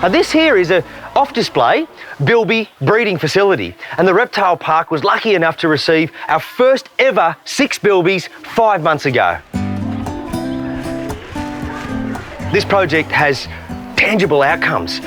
Now this here is a off-display Bilby breeding facility, and the Reptile Park was lucky enough to receive our first ever 6 Bilbies 5 months ago. This project has tangible outcomes.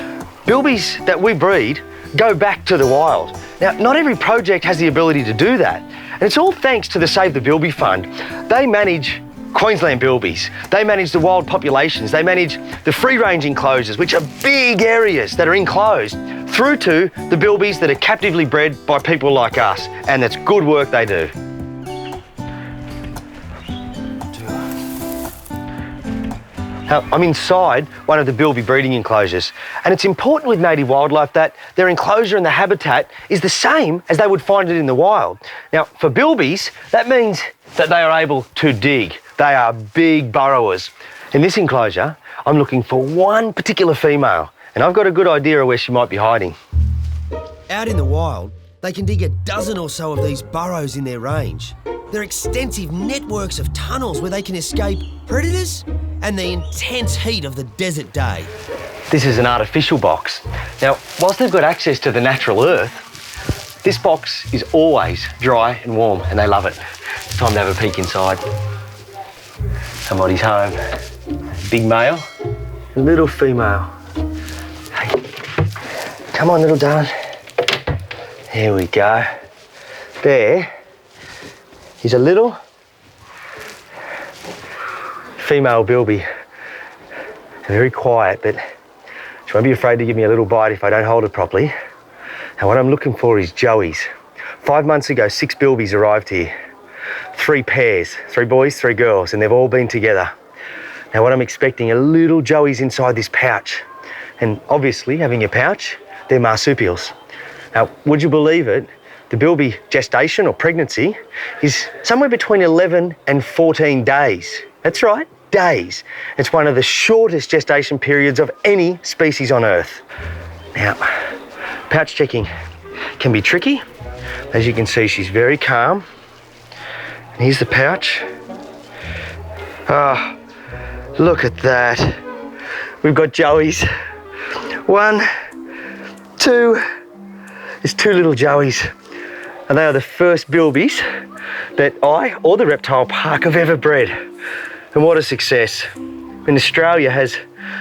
Bilbies that we breed go back to the wild. Now, not every project has the ability to do that, and it's all thanks to the Save the Bilby Fund. They manage Queensland bilbies, they manage the wild populations, they manage the free-range enclosures, which are big areas that are enclosed, through to the bilbies that are captively bred by people like us, and that's good work they do. Now, I'm inside one of the Bilby breeding enclosures, and it's important with native wildlife that their enclosure and the habitat is the same as they would find it in the wild. Now, for bilbies, that means that they are able to dig. They are big burrowers. In this enclosure, I'm looking for one particular female, and I've got a good idea of where she might be hiding. Out in the wild, they can dig a dozen or so of these burrows in their range. They're extensive networks of tunnels where they can escape predators and the intense heat of the desert day. This is an artificial box. Now, whilst they've got access to the natural earth, this box is always dry and warm, and they love it. It's time to have a peek inside. Somebody's home. Big male, little female. Hey, come on, little darling. Here we go. There is a little female Bilby. Very quiet, but she won't be afraid to give me a little bite if I don't hold it properly. And what I'm looking for is joeys. 5 months ago, 6 Bilbies arrived here. 3 pairs, 3 boys, 3 girls, and they've all been together. Now what I'm expecting are little joeys inside this pouch. And obviously, having a pouch, they're marsupials. Now, would you believe it? The Bilby gestation or pregnancy is somewhere between 11 and 14 days. That's right, days. It's one of the shortest gestation periods of any species on Earth. Now, pouch checking can be tricky. As you can see, she's very calm. And here's the pouch. Oh, look at that. We've got joeys. 1, 2, there's 2 little joeys. And they are the first Bilbies that I or the Reptile Park have ever bred. And what a success. And Australia has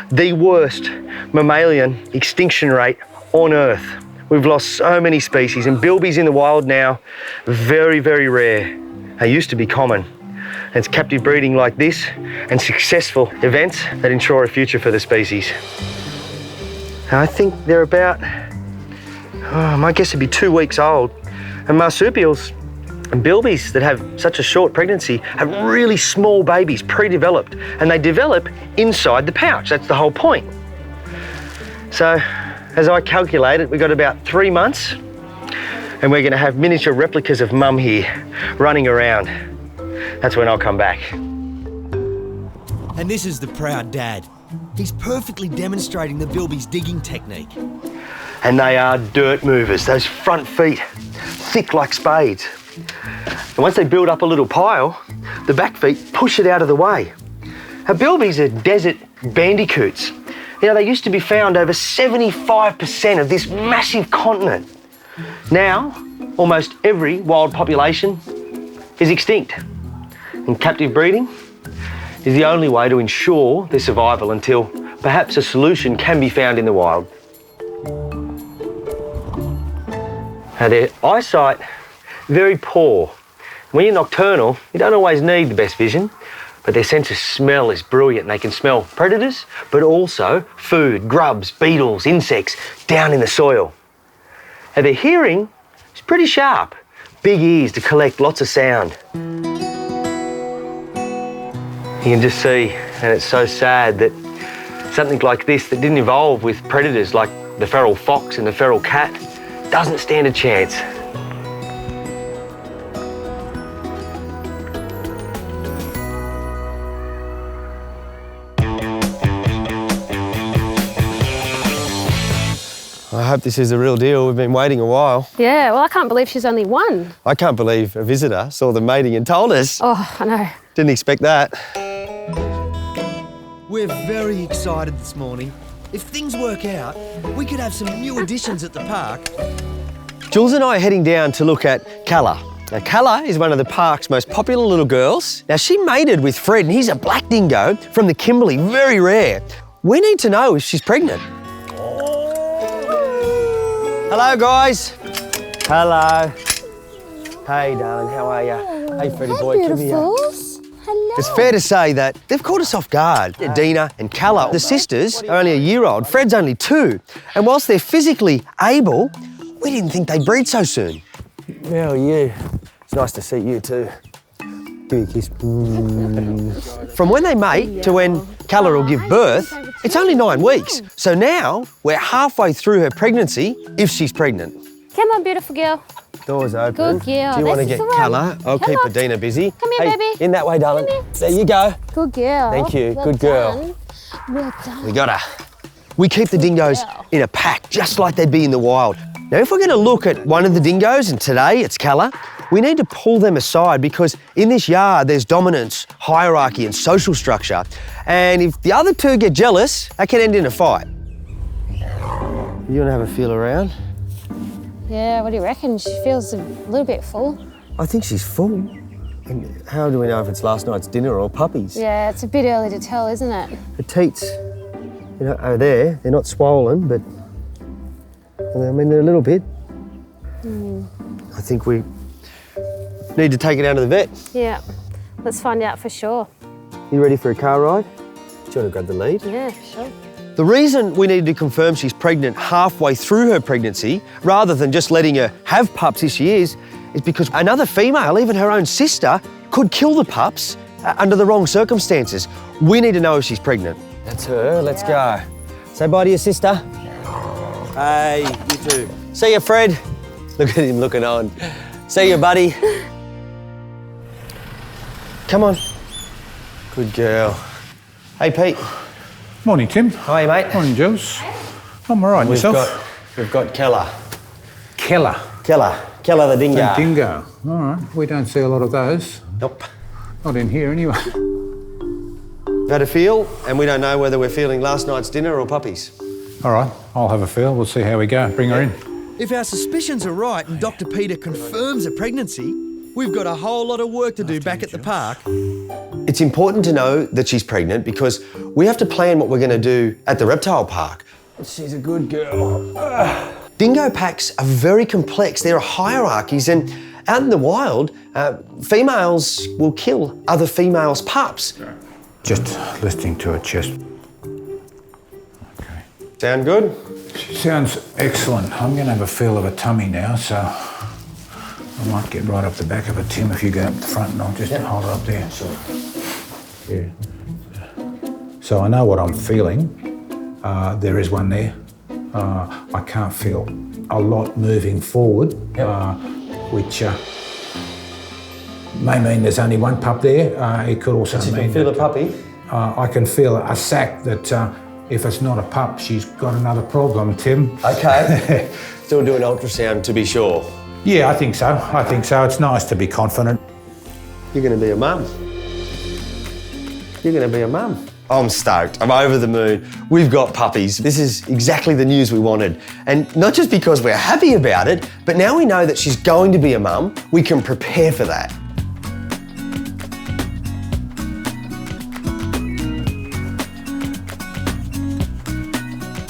the worst mammalian extinction rate on Earth. We've lost so many species, and Bilbies in the wild now, very, very rare. They used to be common. And it's captive breeding like this and successful events that ensure a future for the species. And I think they're about, my guess would be 2 weeks old. And marsupials and Bilbies that have such a short pregnancy have really small babies, pre-developed, and they develop inside the pouch. That's the whole point. So, as I calculated, we've got about 3 months, and we're going to have miniature replicas of Mum here running around. That's when I'll come back. And this is the proud dad. He's perfectly demonstrating the Bilby's digging technique. And they are dirt movers, those front feet, thick like spades. And once they build up a little pile, the back feet push it out of the way. Now, Bilbies are desert bandicoots. You know, they used to be found over 75% of this massive continent. Now, almost every wild population is extinct. And captive breeding is the only way to ensure their survival until perhaps a solution can be found in the wild. Now, their eyesight, very poor. When you're nocturnal, you don't always need the best vision, but their sense of smell is brilliant, and they can smell predators, but also food, grubs, beetles, insects down in the soil. Now, their hearing is pretty sharp, big ears to collect lots of sound. You can just see, and it's so sad that something like this that didn't evolve with predators like the feral fox and the feral cat doesn't stand a chance. I hope this is the real deal. We've been waiting a while. Yeah, well, I can't believe she's only 1. I can't believe a visitor saw them mating and told us. Oh, I know. Didn't expect that. We're very excited this morning If things work out, we could have some new additions at the park. Jules and I are heading down to look at Calla. Now, Calla is one of the park's most popular little girls. Now, she mated with Fred, and he's a black dingo from the Kimberley, very rare. We need to know if she's pregnant. Hello, guys. Hello. Hey, darling, how are you? Hey, Freddie boy, come here. Hello. It's fair to say that they've caught us off guard. Dina and Calla, the sisters, are only a year old. Fred's only 2. And whilst they're physically able, we didn't think they'd breed so soon. How are you? It's nice to see you too. Give you a kiss. From when they mate to when Calla will give birth, it's only 9 weeks. So now we're halfway through her pregnancy, if she's pregnant. Come on, beautiful girl. Door's open. Good girl. Do you want to This get is the one. Calla? I'll Come keep on. Adina busy. Come here, Hey, baby. in that way, darling. Come There you go. Good girl. Thank you. Well Good girl. done. Well done. We got her. We keep the dingoes in a pack, just like they'd be in the wild. Now, if we're going to look at one of the dingoes, and today it's Calla, we need to pull them aside because in this yard there's dominance, hierarchy and social structure. And if the other 2 get jealous, that can end in a fight. You want to have a feel around? Yeah, what do you reckon? She feels a little bit full. I think she's full. And how do we know if it's last night's dinner or puppies? Yeah, it's a bit early to tell, isn't it? The teats, you know, are there. They're not swollen, but I mean, they're a little bit. I think we need to take it down to the vet. Yeah, let's find out for sure. You ready for a car ride? Do you want to grab the lead? Yeah, for sure. The reason we needed to confirm she's pregnant halfway through her pregnancy, rather than just letting her have pups as she is because another female, even her own sister, could kill the pups under the wrong circumstances. We need to know if she's pregnant. That's her. Let's go. Say bye to your sister. Hey, you too. See you, Fred. Look at him looking on. See you, buddy. Come on. Good girl. Hey, Pete. Morning, Tim. How are you, mate? Morning, Jules. I'm all right. Yourself? We've got Calla. Calla. Calla the dingo. The dingo. All right. We don't see a lot of those. Nope. Not in here, anyway. We've had a feel, and we don't know whether we're feeling last night's dinner or puppies. All right. I'll have a feel. We'll see how we go. Bring her in. If our suspicions are right and Dr. Peter confirms a pregnancy, we've got a whole lot of work to do back at the park. It's important to know that she's pregnant because we have to plan what we're going to do at the reptile park. She's a good girl. Dingo packs are very complex. There are hierarchies, and out in the wild, females will kill other females' pups. Just listening to her chest. Okay. Sound good? She sounds excellent. I'm going to have a feel of her tummy now, so I might get right up the back of her, Tim, if you go up the front and I'll just hold her up there. Sure. Yeah. So I know what I'm feeling. There is one there. I can't feel a lot moving forward, which may mean there's only one pup there. It could also mean you can feel that, a puppy? I can feel a sack that if it's not a pup, she's got another problem, Tim. Okay. Still do an ultrasound to be sure. Yeah, I think so. It's nice to be confident. You're going to be a mum. You're going to be a mum. I'm stoked. I'm over the moon. We've got puppies. This is exactly the news we wanted. And not just because we're happy about it, but now we know that she's going to be a mum, we can prepare for that.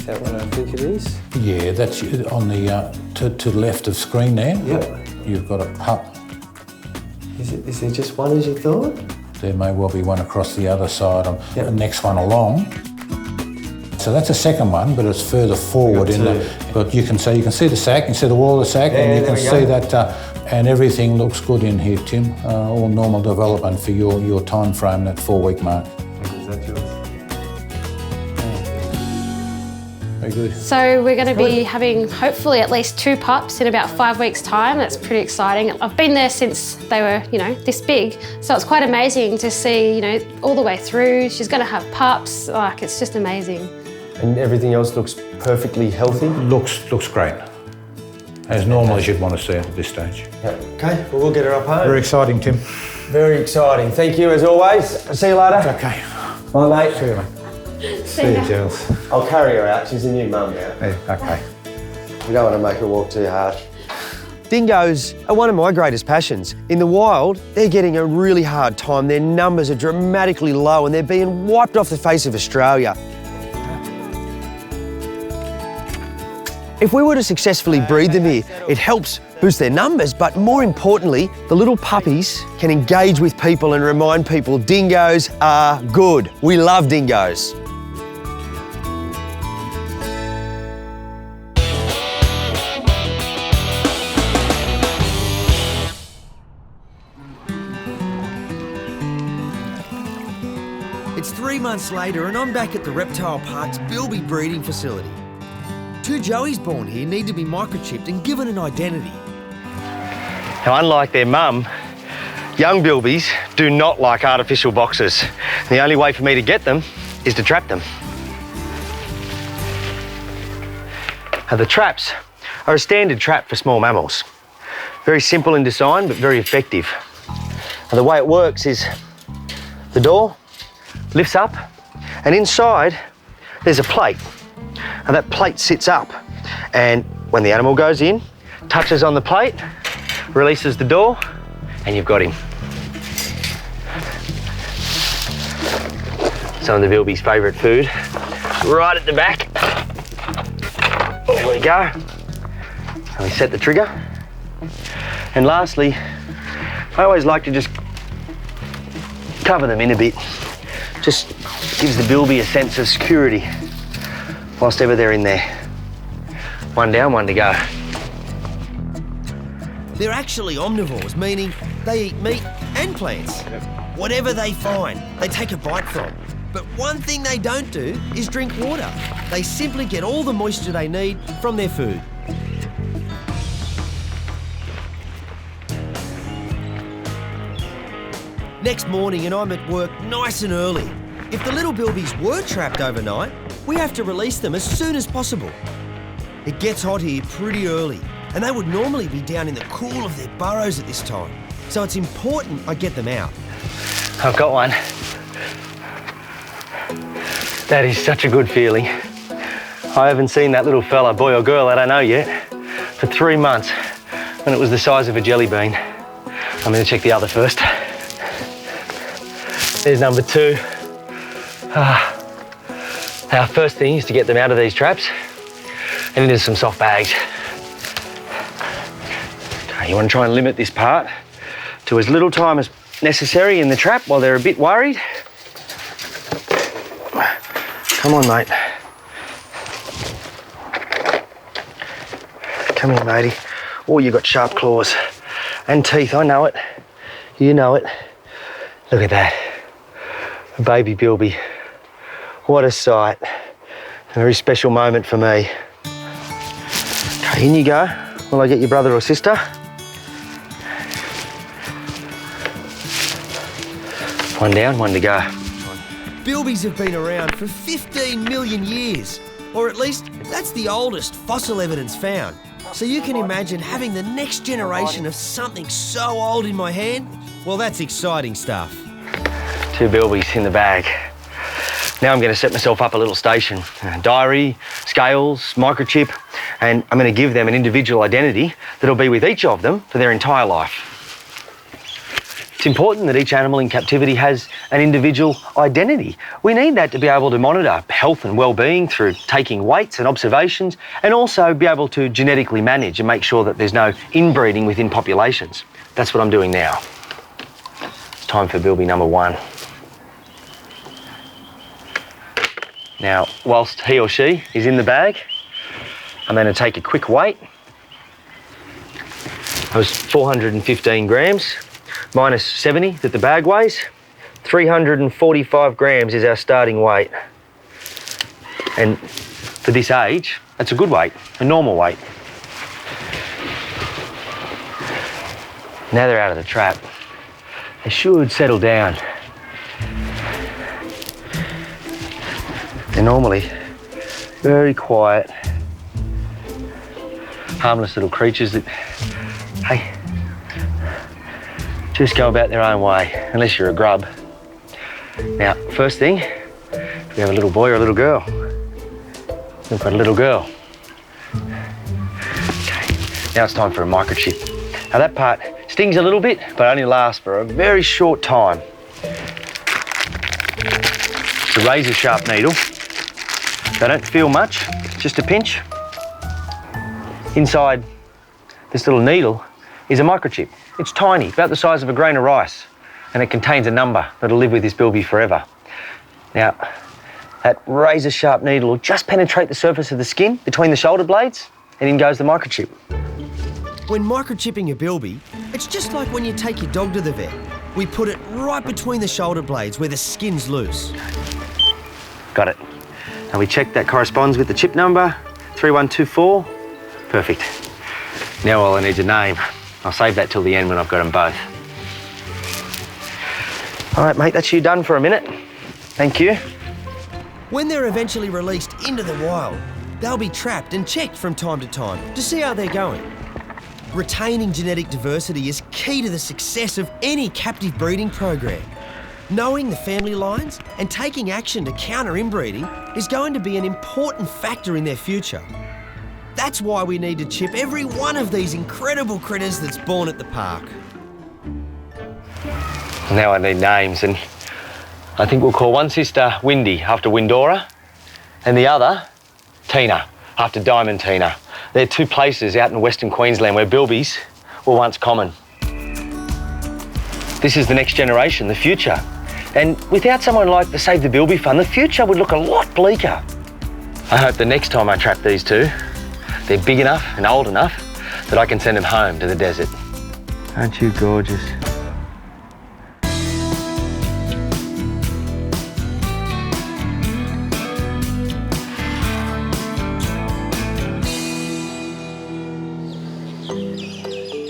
Is that what I think it is? Yeah, that's on the to the left of screen there. Yep. You've got a pup. Is there just one as you thought? There may well be one across the other side on the next one along. So that's a second one, but it's further forward in the. But you can see the sack, you can see the wall of the sack, and you can see that, and everything looks good in here, Tim. All normal development for your time frame, that 4-week mark. Is that yours? Very good. So we're going to be having hopefully at least 2 pups in about 5 weeks' time. That's pretty exciting. I've been there since they were, this big. So it's quite amazing to see, all the way through. She's going to have pups. Like, it's just amazing. And everything else looks perfectly healthy? Looks great. As normal as you'd want to see it at this stage. Yep. Okay, well, we'll get her up home. Very exciting, Tim. Very exciting. Thank you as always. See you later. Okay. Bye, mate. See you, mate. See you, Jules. I'll carry her out. She's a new mum now. Hey, okay. We don't want to make her walk too hard. Dingoes are one of my greatest passions. In the wild, they're getting a really hard time. Their numbers are dramatically low and they're being wiped off the face of Australia. If we were to successfully breed them here, it helps boost their numbers, but more importantly, the little puppies can engage with people and remind people dingoes are good. We love dingoes. It's 3 months later and I'm back at the Reptile Park's Bilby breeding facility. 2 joeys born here need to be microchipped and given an identity. Now, unlike their mum, young bilbies do not like artificial boxes. The only way for me to get them is to trap them. Now, the traps are a standard trap for small mammals. Very simple in design, but very effective. And the way it works is the door lifts up and inside there's a plate. And that plate sits up, and when the animal goes in, touches on the plate, releases the door, and you've got him. Some of the bilby's favourite food, right at the back. There we go. And we set the trigger. And lastly, I always like to just cover them in a bit. Just gives the bilby a sense of security whilst ever they're in there. One down, one to go. They're actually omnivores, meaning they eat meat and plants. Whatever they find, they take a bite from. But one thing they don't do is drink water. They simply get all the moisture they need from their food. Next morning and I'm at work nice and early. If the little bilbies were trapped overnight, we have to release them as soon as possible. It gets hot here pretty early, and they would normally be down in the cool of their burrows at this time. So it's important I get them out. I've got one. That is such a good feeling. I haven't seen that little fella, boy or girl, I don't know yet, for 3 months, when it was the size of a jelly bean. I'm going to check the other first. There's number 2. Our first thing is to get them out of these traps and into some soft bags. Okay, you want to try and limit this part to as little time as necessary in the trap while they're a bit worried. Come on, mate. Come here, matey. Oh, you got sharp claws and teeth, I know it. You know it. Look at that. A baby bilby. What a sight. A very special moment for me. Okay, in you go. Will I get your brother or sister? One down, one to go. Bilbies have been around for 15 million years, or at least that's the oldest fossil evidence found. So you can imagine having the next generation of something so old in my hand? Well, that's exciting stuff. 2 bilbies in the bag. Now I'm going to set myself up a little station. Diary, scales, microchip, and I'm going to give them an individual identity that'll be with each of them for their entire life. It's important that each animal in captivity has an individual identity. We need that to be able to monitor health and well-being through taking weights and observations, and also be able to genetically manage and make sure that there's no inbreeding within populations. That's what I'm doing now. It's time for bilby number 1. Now, whilst he or she is in the bag, I'm going to take a quick weight. That was 415 grams, minus 70 that the bag weighs. 345 grams is our starting weight. And for this age, that's a good weight, a normal weight. Now they're out of the trap. They should settle down. They're normally very quiet, harmless little creatures that, hey, just go about their own way, unless you're a grub. Now, first thing, Do we have a little boy or a little girl? We've got a little girl. Okay, now it's time for a microchip. Now that part stings a little bit, but only lasts for a very short time. It's a razor sharp needle. They don't feel much, just a pinch. Inside this little needle is a microchip. It's tiny, about the size of a grain of rice, and it contains a number that'll live with this Bilby forever. Now, that razor sharp needle will just penetrate the surface of the skin between the shoulder blades, and in goes the microchip. When microchipping a Bilby, it's just like when you take your dog to the vet. We put it right between the shoulder blades where the skin's loose. Got it. And we check that corresponds with the chip number, 3124. Perfect. Now all I need is a name. I'll save that till the end when I've got them both. All right, mate, that's you done for a minute. Thank you. When they're eventually released into the wild, they'll be trapped and checked from time to time to see how they're going. Retaining genetic diversity is key to the success of any captive breeding program. Knowing the family lines and taking action to counter inbreeding is going to be an important factor in their future. That's why we need to chip every one of these incredible critters that's born at the park. Now I need names, and I think we'll call one sister Windy after Windora, and the other Tina after Diamond Tina. They're two places out in Western Queensland where Bilbies were once common. This is the next generation, the future. And without someone like the Save the Bilby Fund, the future would look a lot bleaker. I hope the next time I trap these two, they're big enough and old enough that I can send them home to the desert. Aren't you gorgeous?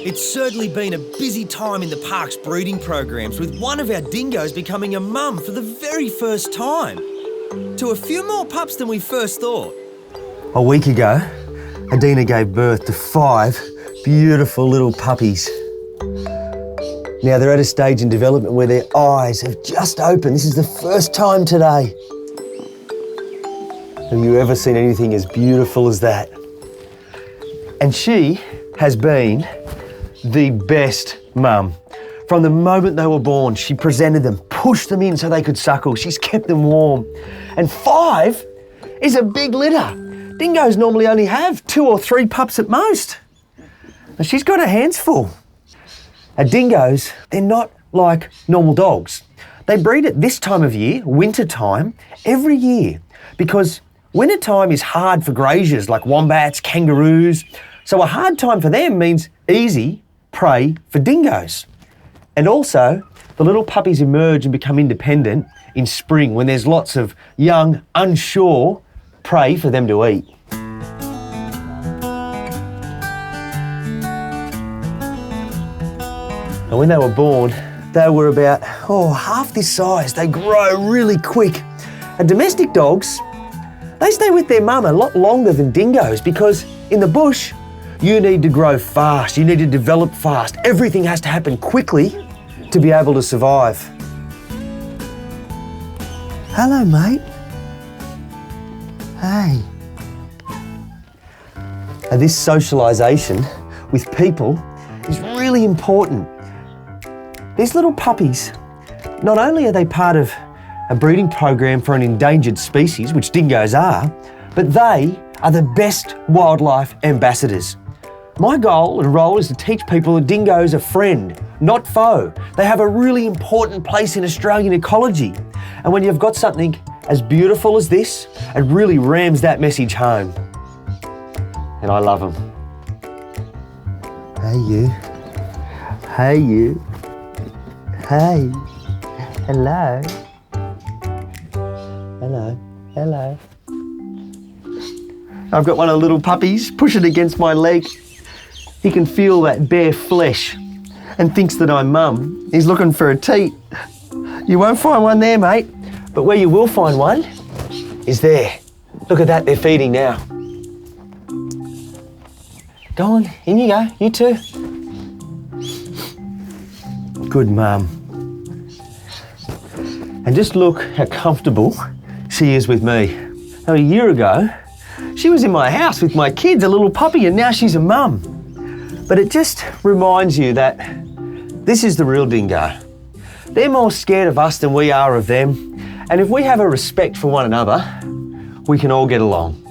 It's certainly been a busy time in the park's breeding programs, with one of our dingoes becoming a mum for the very first time. To a few more pups than we first thought. A week ago, Adina gave birth to 5 beautiful little puppies. Now they're at a stage in development where their eyes have just opened. This is the first time today. Have you ever seen anything as beautiful as that? And she has been the best mum. From the moment they were born, she presented them, pushed them in so they could suckle. She's kept them warm. And 5 is a big litter. Dingoes normally only have 2 or 3 pups at most. And she's got her hands full. Dingoes, they're not like normal dogs. They breed at this time of year, winter time, every year, because winter time is hard for graziers like wombats, kangaroos. So a hard time for them means easy prey for dingoes. And also, the little puppies emerge and become independent in spring when there's lots of young, unsure prey for them to eat. And when they were born, they were about half this size. They grow really quick. And domestic dogs, they stay with their mum a lot longer than dingoes, because in the bush, you need to grow fast, you need to develop fast. Everything has to happen quickly to be able to survive. Hello, mate. Hey. And this socialisation with people is really important. These little puppies, not only are they part of a breeding program for an endangered species, which dingoes are, but they are the best wildlife ambassadors. My goal and role is to teach people that dingoes are friend, not foe. They have a really important place in Australian ecology. And when you've got something as beautiful as this, it really rams that message home. And I love them. Hey you. Hey you. Hey. Hello. Hello. Hello. I've got one of the little puppies pushing against my leg. He can feel that bare flesh and thinks that I'm mum. He's looking for a teat. You won't find one there, mate. But where you will find one is there. Look at that, they're feeding now. Go on, in you go, you too. Good mum. And just look how comfortable she is with me. Now, a year ago, she was in my house with my kids, a little puppy, and now she's a mum. But it just reminds you that this is the real dingo. They're more scared of us than we are of them. And if we have a respect for one another, we can all get along.